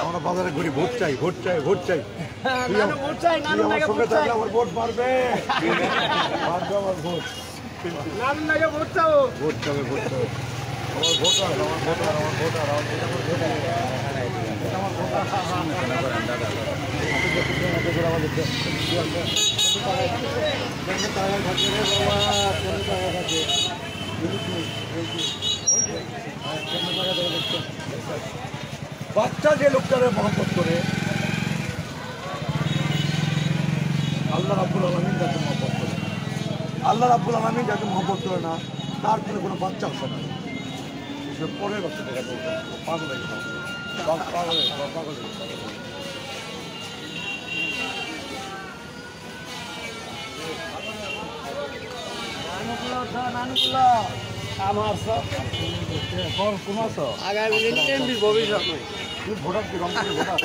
আমরা বাজারে ঘুরি, ভোট চাই, ভোট চাই, ভোট চাই। আমার সঙ্গে থাকলে আমার ভোট বাড়বে, বাড়বে আমার ভোট। ভোট চাবে, ভোট চাবে। আমার ভোটার, আমার ভোটার, আমার ভোটার, আমার বাচ্চা যে লোকটারে মহব্বত করে আল্লাহ রাব্বুল আলামিন যাকে মহব্বত করে, আল্লাহ রাব্বুল আলামিন যাকে মহব্বত করে না তার কোনো বাচ্চা আসে না। পরের বাচ্চা দেখা পাগল হয়ে গেছে, পাগল আমার আগামী ভবিষ্যৎ ভোটার কি রং ভোটার